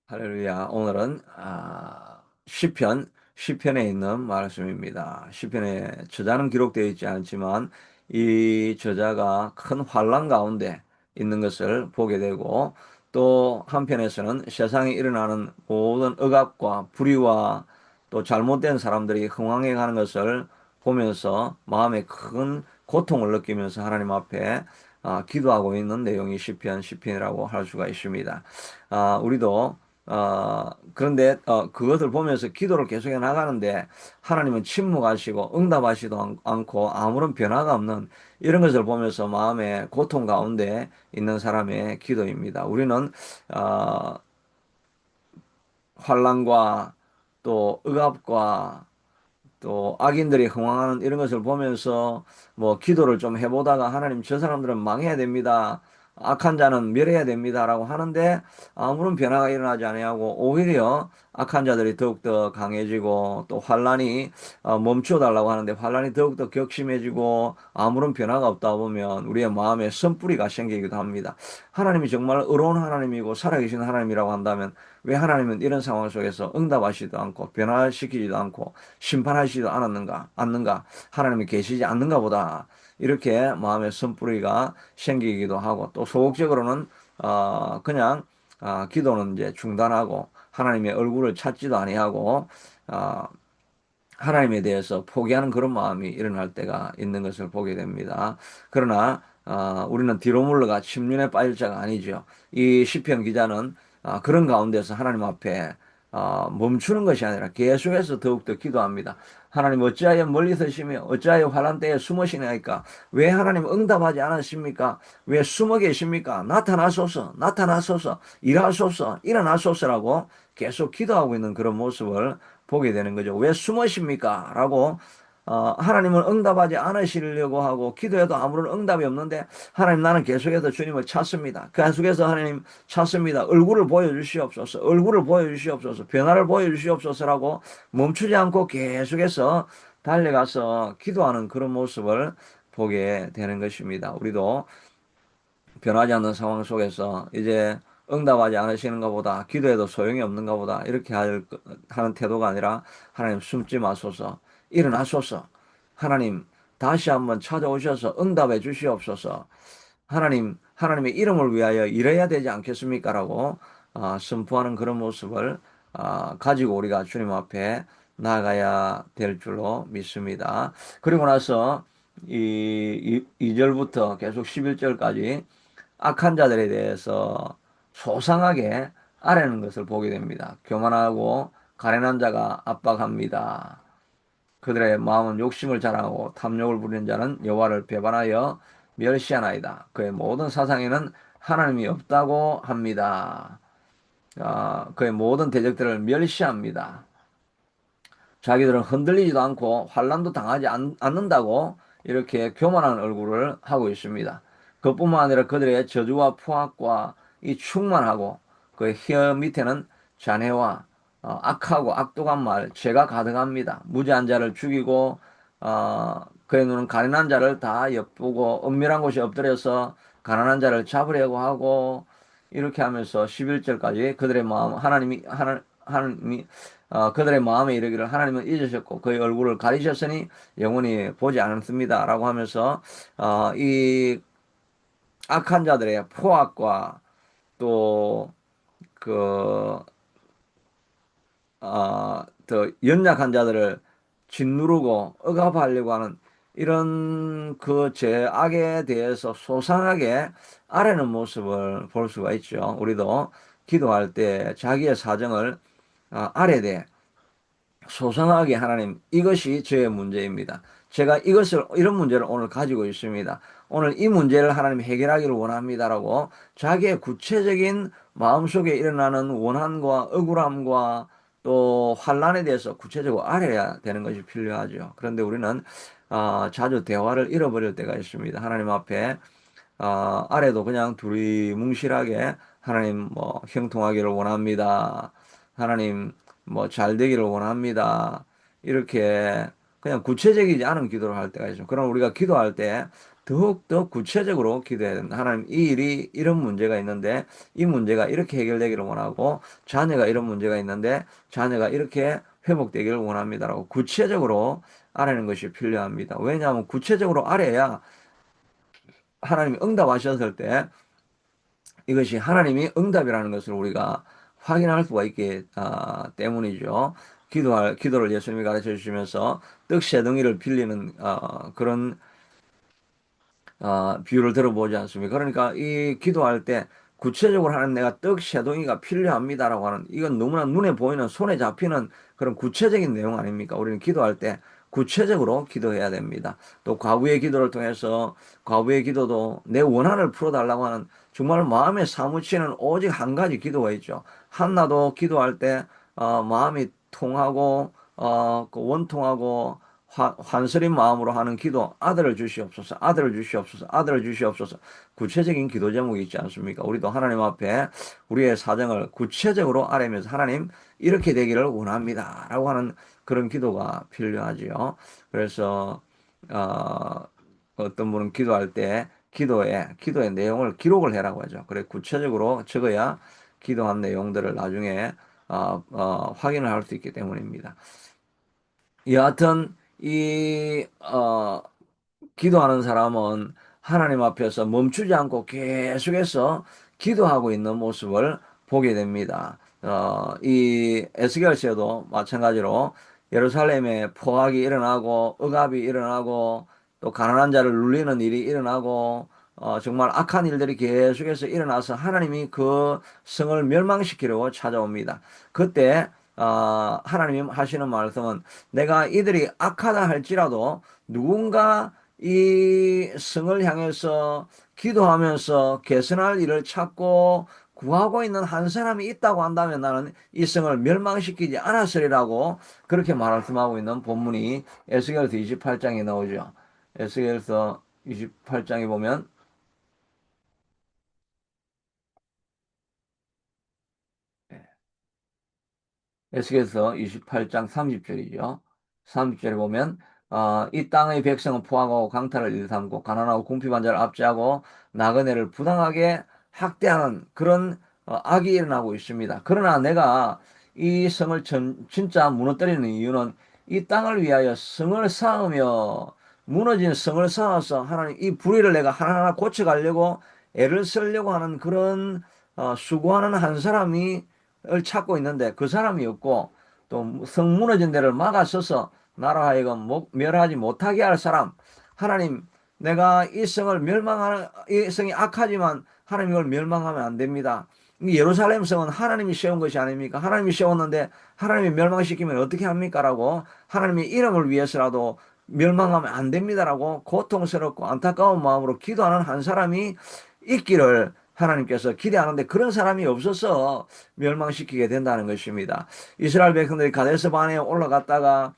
할렐루야. 오늘은 시편에 있는 말씀입니다. 시편에 저자는 기록되어 있지 않지만 이 저자가 큰 환란 가운데 있는 것을 보게 되고, 또 한편에서는 세상에 일어나는 모든 억압과 불의와 또 잘못된 사람들이 흥황해 가는 것을 보면서 마음에 큰 고통을 느끼면서 하나님 앞에 기도하고 있는 내용이 시편이라고 할 수가 있습니다. 우리도 그런데 그것을 보면서 기도를 계속해 나가는데 하나님은 침묵하시고 응답하시도 않고 아무런 변화가 없는 이런 것을 보면서 마음의 고통 가운데 있는 사람의 기도입니다. 우리는 어, 환란과 또 억압과 또 악인들이 흥황하는 이런 것을 보면서 뭐 기도를 좀 해보다가 하나님, 저 사람들은 망해야 됩니다, 악한 자는 멸해야 됩니다라고 하는데 아무런 변화가 일어나지 아니하고 오히려 악한 자들이 더욱더 강해지고, 또 환란이 멈춰 달라고 하는데 환란이 더욱더 격심해지고 아무런 변화가 없다 보면 우리의 마음에 선뿌리가 생기기도 합니다. 하나님이 정말 의로운 하나님이고 살아계신 하나님이라고 한다면 왜 하나님은 이런 상황 속에서 응답하시지도 않고 변화시키지도 않고 심판하시지도 않는가, 하나님이 계시지 않는가 보다, 이렇게 마음의 선뿌리가 생기기도 하고, 또 소극적으로는 그냥 기도는 이제 중단하고 하나님의 얼굴을 찾지도 아니하고 어, 하나님에 대해서 포기하는 그런 마음이 일어날 때가 있는 것을 보게 됩니다. 그러나 우리는 뒤로 물러가 침륜에 빠질 자가 아니죠. 이 시편 기자는 그런 가운데서 하나님 앞에 멈추는 것이 아니라 계속해서 더욱더 기도합니다. 하나님, 어찌하여 멀리 서시며 어찌하여 환난 때에 숨으시나이까? 왜 하나님 응답하지 않으십니까? 왜 숨어 계십니까? 나타나소서, 나타나소서, 일하소서, 일어나소서라고 계속 기도하고 있는 그런 모습을 보게 되는 거죠. 왜 숨으십니까? 라고 하나님은 응답하지 않으시려고 하고 기도해도 아무런 응답이 없는데, 하나님, 나는 계속해서 주님을 찾습니다. 계속해서 하나님 찾습니다. 얼굴을 보여주시옵소서. 얼굴을 보여주시옵소서. 변화를 보여주시옵소서라고 멈추지 않고 계속해서 달려가서 기도하는 그런 모습을 보게 되는 것입니다. 우리도 변하지 않는 상황 속에서 이제 응답하지 않으시는가 보다, 기도해도 소용이 없는가 보다, 이렇게 하는 태도가 아니라 하나님, 숨지 마소서, 일어나소서, 하나님 다시 한번 찾아오셔서 응답해 주시옵소서, 하나님, 하나님의 이름을 위하여 일해야 되지 않겠습니까? 라고 선포하는 그런 모습을 가지고 우리가 주님 앞에 나아가야 될 줄로 믿습니다. 그리고 나서 이절부터 계속 11절까지 악한 자들에 대해서 소상하게 아뢰는 것을 보게 됩니다. 교만하고 가련한 자가 압박합니다. 그들의 마음은 욕심을 자랑하고 탐욕을 부리는 자는 여호와를 배반하여 멸시하나이다. 그의 모든 사상에는 하나님이 없다고 합니다. 그의 모든 대적들을 멸시합니다. 자기들은 흔들리지도 않고 환난도 당하지 않는다고 이렇게 교만한 얼굴을 하고 있습니다. 그뿐만 아니라 그들의 저주와 포악과 이 충만하고 그 혀 밑에는 잔해와 악하고 악독한 말, 죄가 가득합니다. 무죄한 자를 죽이고 그의 눈은 가련한 자를 다 엿보고 은밀한 곳에 엎드려서 가난한 자를 잡으려고 하고, 이렇게 하면서 11절까지 그들의 마음, 하나님이 그들의 마음에 이르기를, 하나님은 잊으셨고 그의 얼굴을 가리셨으니 영원히 보지 않습니다 라고 하면서 이 악한 자들의 포악과 또 그, 더 연약한 자들을 짓누르고 억압하려고 하는 이런 그 죄악에 대해서 소상하게 아뢰는 모습을 볼 수가 있죠. 우리도 기도할 때 자기의 사정을 아뢰되 소상하게, 하나님, 이것이 저의 문제입니다, 제가 이런 문제를 오늘 가지고 있습니다, 오늘 이 문제를 하나님 해결하기를 원합니다라고 자기의 구체적인 마음속에 일어나는 원한과 억울함과 또 환란에 대해서 구체적으로 알아야 되는 것이 필요하죠. 그런데 우리는 자주 대화를 잃어버릴 때가 있습니다. 하나님 앞에 아래도 그냥 두리뭉실하게, 하나님 뭐 형통하기를 원합니다, 하나님 뭐 잘 되기를 원합니다, 이렇게 그냥 구체적이지 않은 기도를 할 때가 있죠. 그럼 우리가 기도할 때 더욱더 구체적으로 기도해야 된다. 하나님, 이 일이 이런 문제가 있는데 이 문제가 이렇게 해결되기를 원하고, 자녀가 이런 문제가 있는데 자녀가 이렇게 회복되기를 원합니다라고 구체적으로 아뢰는 것이 필요합니다. 왜냐하면 구체적으로 아뢰야 하나님이 응답하셨을 때 이것이 하나님이 응답이라는 것을 우리가 확인할 수가 있기 때문이죠. 기도를 예수님이 가르쳐 주시면서 떡 세 덩이를 빌리는 그런 비유를 들어보지 않습니까? 그러니까 이 기도할 때 구체적으로 하는 내가 떡 세 덩이가 필요합니다라고 하는, 이건 너무나 눈에 보이는 손에 잡히는 그런 구체적인 내용 아닙니까? 우리는 기도할 때 구체적으로 기도해야 됩니다. 또 과부의 기도를 통해서 과부의 기도도 내 원한을 풀어달라고 하는 정말 마음에 사무치는 오직 한 가지 기도가 있죠. 한나도 기도할 때 마음이 통하고 그 원통하고 환스린 마음으로 하는 기도, 아들을 주시옵소서, 아들을 주시옵소서, 아들을 주시옵소서. 구체적인 기도 제목이 있지 않습니까? 우리도 하나님 앞에 우리의 사정을 구체적으로 아뢰면서 하나님 이렇게 되기를 원합니다 라고 하는 그런 기도가 필요하지요. 그래서 어떤 분은 기도할 때 기도의 내용을 기록을 해라고 하죠. 그래 구체적으로 적어야 기도한 내용들을 나중에 확인을 할 수 있기 때문입니다. 여하튼 기도하는 사람은 하나님 앞에서 멈추지 않고 계속해서 기도하고 있는 모습을 보게 됩니다. 이 에스겔서도 마찬가지로 예루살렘에 포악이 일어나고 억압이 일어나고 또 가난한 자를 눌리는 일이 일어나고 정말 악한 일들이 계속해서 일어나서 하나님이 그 성을 멸망시키려고 찾아옵니다. 그때 하나님 하시는 말씀은 내가 이들이 악하다 할지라도 누군가 이 성을 향해서 기도하면서 개선할 일을 찾고 구하고 있는 한 사람이 있다고 한다면 나는 이 성을 멸망시키지 않았으리라고 그렇게 말씀하고 있는 본문이 에스겔서 28장에 나오죠. 에스겔서 28장에 보면 에스겔서 28장 30절이죠. 30절에 보면 이 땅의 백성은 포악하고 강탈을 일삼고 가난하고 궁핍한 자를 압제하고 나그네를 부당하게 학대하는 그런 악이 일어나고 있습니다. 그러나 내가 이 성을 진짜 무너뜨리는 이유는 이 땅을 위하여 성을 쌓으며 무너진 성을 쌓아서 하나님 이 불의를 내가 하나하나 고쳐가려고 애를 쓰려고 하는 그런 수고하는 한 사람이 을 찾고 있는데 그 사람이 없고 또 성 무너진 데를 막아서서 나로 하여금 멸하지 못하게 할 사람, 하나님, 내가 이 성을 멸망하는 이 성이 악하지만 하나님 이걸 멸망하면 안 됩니다. 이 예루살렘 성은 하나님이 세운 것이 아닙니까? 하나님이 세웠는데 하나님이 멸망시키면 어떻게 합니까라고 하나님의 이름을 위해서라도 멸망하면 안 됩니다라고 고통스럽고 안타까운 마음으로 기도하는 한 사람이 있기를 하나님께서 기대하는데 그런 사람이 없어서 멸망시키게 된다는 것입니다. 이스라엘 백성들이 가데스 바네에 올라갔다가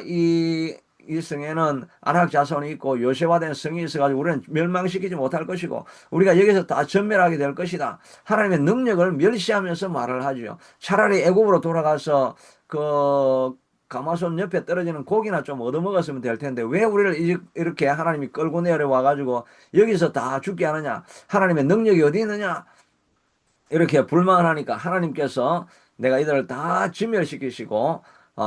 이 성에는 아낙 자손이 있고 요새화된 성이 있어가지고 우리는 멸망시키지 못할 것이고 우리가 여기서 다 전멸하게 될 것이다. 하나님의 능력을 멸시하면서 말을 하죠. 차라리 애굽으로 돌아가서 그 가마손 옆에 떨어지는 고기나 좀 얻어먹었으면 될 텐데 왜 우리를 이렇게 하나님이 끌고 내려와 가지고 여기서 다 죽게 하느냐? 하나님의 능력이 어디 있느냐? 이렇게 불만하니까 하나님께서 내가 이들을 다 진멸시키시고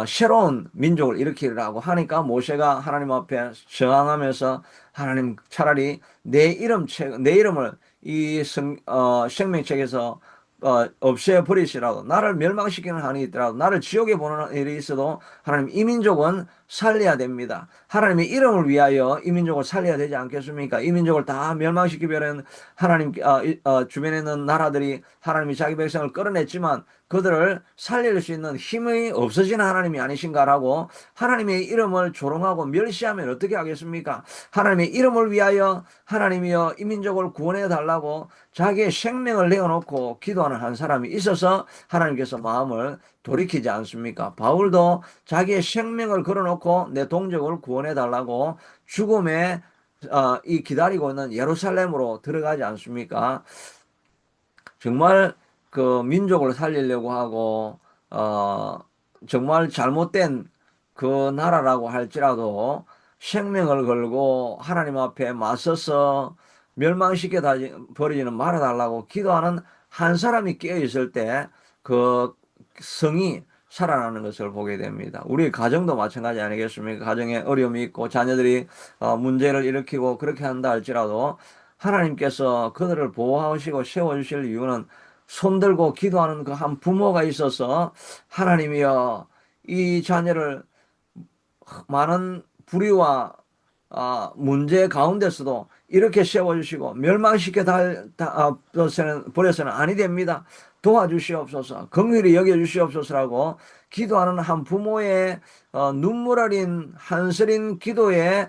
새로운 민족을 일으키라고 하니까 모세가 하나님 앞에 저항하면서 하나님 차라리 내 이름을 생명책에서 없애버리시라도 나를 멸망시키는 한이 있더라도 나를 지옥에 보내는 일이 있어도 하나님 이 민족은 살려야 됩니다. 하나님의 이름을 위하여 이 민족을 살려야 되지 않겠습니까? 이 민족을 다 멸망시키려는 하나님 주변에 있는 나라들이 하나님이 자기 백성을 끌어냈지만 그들을 살릴 수 있는 힘이 없어진 하나님이 아니신가라고 하나님의 이름을 조롱하고 멸시하면 어떻게 하겠습니까? 하나님의 이름을 위하여 하나님이여 이 민족을 구원해 달라고 자기의 생명을 내어놓고 기도하는 한 사람이 있어서 하나님께서 마음을 돌이키지 않습니까? 바울도 자기의 생명을 걸어놓고 내 동족을 구원해 달라고 죽음에 이 기다리고 있는 예루살렘으로 들어가지 않습니까? 정말 그 민족을 살리려고 하고 어 정말 잘못된 그 나라라고 할지라도 생명을 걸고 하나님 앞에 맞서서 멸망시켜 버리지는 말아달라고 기도하는 한 사람이 깨어 있을 때 그 성이 살아나는 것을 보게 됩니다. 우리 가정도 마찬가지 아니겠습니까? 가정에 어려움이 있고 자녀들이 문제를 일으키고 그렇게 한다 할지라도 하나님께서 그들을 보호하시고 세워주실 이유는 손들고 기도하는 그 한 부모가 있어서 하나님이여 이 자녀를 많은 불의와 문제 가운데서도 이렇게 세워주시고 멸망시켜 버려서는 아니 됩니다. 도와주시옵소서, 긍휼히 여겨주시옵소서라고 기도하는 한 부모의 눈물 어린 한스린 기도에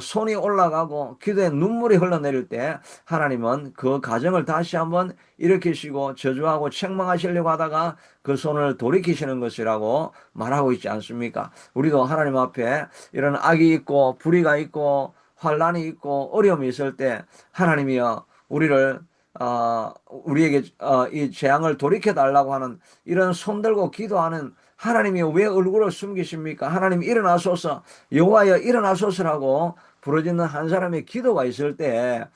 손이 올라가고 기도에 눈물이 흘러내릴 때 하나님은 그 가정을 다시 한번 일으키시고 저주하고 책망하시려고 하다가 그 손을 돌이키시는 것이라고 말하고 있지 않습니까? 우리도 하나님 앞에 이런 악이 있고 불의가 있고 환란이 있고 어려움이 있을 때 하나님이여 우리를 우리에게 이 재앙을 돌이켜 달라고 하는 이런 손들고 기도하는 하나님이 왜 얼굴을 숨기십니까? 하나님 일어나소서, 여호와여 일어나소서라고 부르짖는 한 사람의 기도가 있을 때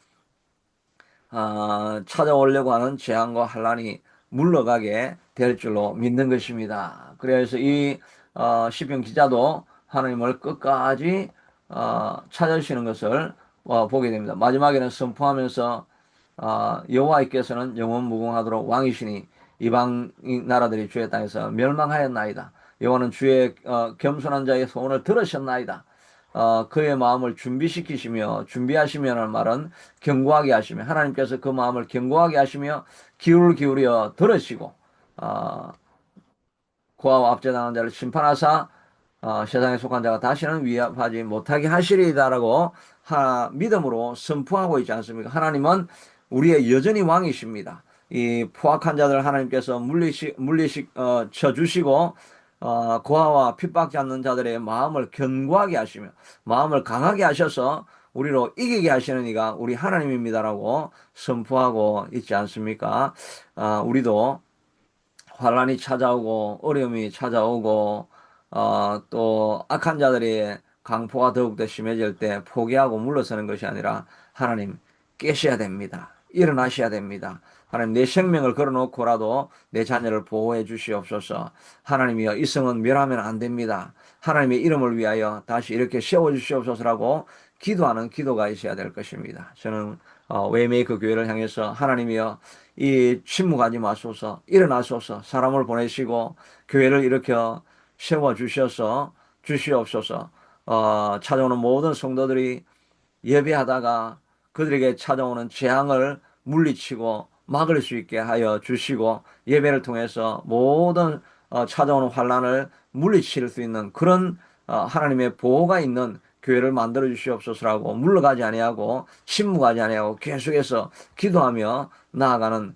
찾아오려고 하는 재앙과 환란이 물러가게 될 줄로 믿는 것입니다. 그래서 이 시편 기자도 하나님을 끝까지 찾아주시는 것을 보게 됩니다. 마지막에는 선포하면서 여호와께서는 영원 무궁하도록 왕이시니 이방 나라들이 주의 땅에서 멸망하였나이다. 여호와는 주의 겸손한 자의 소원을 들으셨나이다. 그의 마음을 준비시키시며 준비하시면은 말은 견고하게 하시며 하나님께서 그 마음을 견고하게 하시며 귀를 기울여 들으시고 어, 고아와 압제당한 자를 심판하사 세상에 속한 자가 다시는 위협하지 못하게 하시리이다라고 믿음으로 선포하고 있지 않습니까? 하나님은 우리의 여전히 왕이십니다. 이 포악한 자들 하나님께서 쳐주시고 고아와 핍박받는 자들의 마음을 견고하게 하시며 마음을 강하게 하셔서 우리로 이기게 하시는 이가 우리 하나님입니다라고 선포하고 있지 않습니까? 우리도 환란이 찾아오고 어려움이 찾아오고 또 악한 자들의 강포가 더욱더 심해질 때 포기하고 물러서는 것이 아니라 하나님 깨셔야 됩니다. 일어나셔야 됩니다. 하나님 내 생명을 걸어놓고라도 내 자녀를 보호해 주시옵소서. 하나님이여 이 성은 멸하면 안 됩니다. 하나님의 이름을 위하여 다시 이렇게 세워 주시옵소서라고 기도하는 기도가 있어야 될 것입니다. 저는 웨이메이커 교회를 향해서 하나님이여 이 침묵하지 마소서, 일어나소서, 사람을 보내시고 교회를 일으켜 세워 주셔서 주시옵소서. 찾아오는 모든 성도들이 예배하다가 그들에게 찾아오는 재앙을 물리치고 막을 수 있게 하여 주시고 예배를 통해서 모든 찾아오는 환란을 물리칠 수 있는 그런 하나님의 보호가 있는 교회를 만들어 주시옵소서라고 물러가지 아니하고 침묵하지 아니하고 계속해서 기도하며 나아가는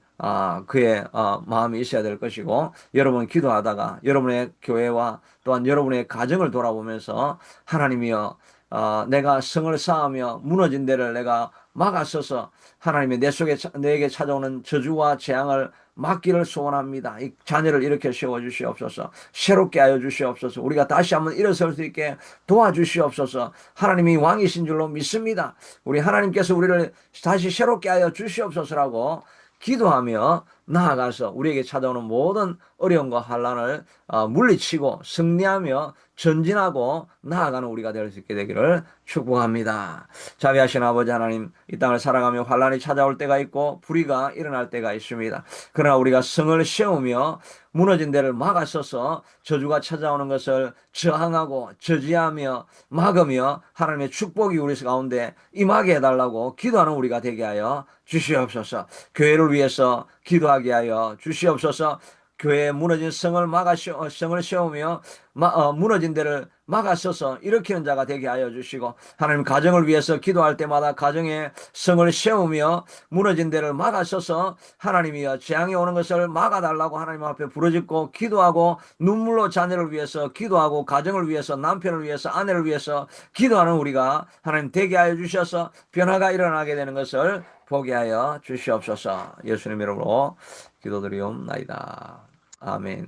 그의 마음이 있어야 될 것이고 여러분 기도하다가 여러분의 교회와 또한 여러분의 가정을 돌아보면서 하나님이여 내가 성을 쌓으며 무너진 데를 내가 막아서서 하나님의 내 속에 내게 찾아오는 저주와 재앙을 막기를 소원합니다. 이 자녀를 이렇게 세워주시옵소서. 새롭게 하여 주시옵소서. 우리가 다시 한번 일어설 수 있게 도와주시옵소서. 하나님이 왕이신 줄로 믿습니다. 우리 하나님께서 우리를 다시 새롭게 하여 주시옵소서라고 기도하며 나아가서 우리에게 찾아오는 모든 어려움과 환란을 물리치고 승리하며 전진하고 나아가는 우리가 될 수 있게 되기를 축복합니다. 자비하신 아버지 하나님, 이 땅을 살아가며 환란이 찾아올 때가 있고 불의가 일어날 때가 있습니다. 그러나 우리가 성을 세우며 무너진 데를 막아서서 저주가 찾아오는 것을 저항하고 저지하며 막으며 하나님의 축복이 우리 가운데 임하게 해달라고 기도하는 우리가 되게 하여 주시옵소서. 교회를 위해서 기도하게 하여 주시옵소서. 교회에 무너진 성을 세우며 무너진 데를 막아서서 일으키는 자가 되게 하여 주시고 하나님 가정을 위해서 기도할 때마다 가정에 성을 세우며 무너진 데를 막아서서 하나님이여 재앙이 오는 것을 막아달라고 하나님 앞에 부르짖고 기도하고 눈물로 자녀를 위해서 기도하고 가정을 위해서 남편을 위해서 아내를 위해서 기도하는 우리가 하나님 되게 하여 주셔서 변화가 일어나게 되는 것을 보게 하여 주시옵소서. 예수님 이름으로 기도드리옵나이다. 아멘.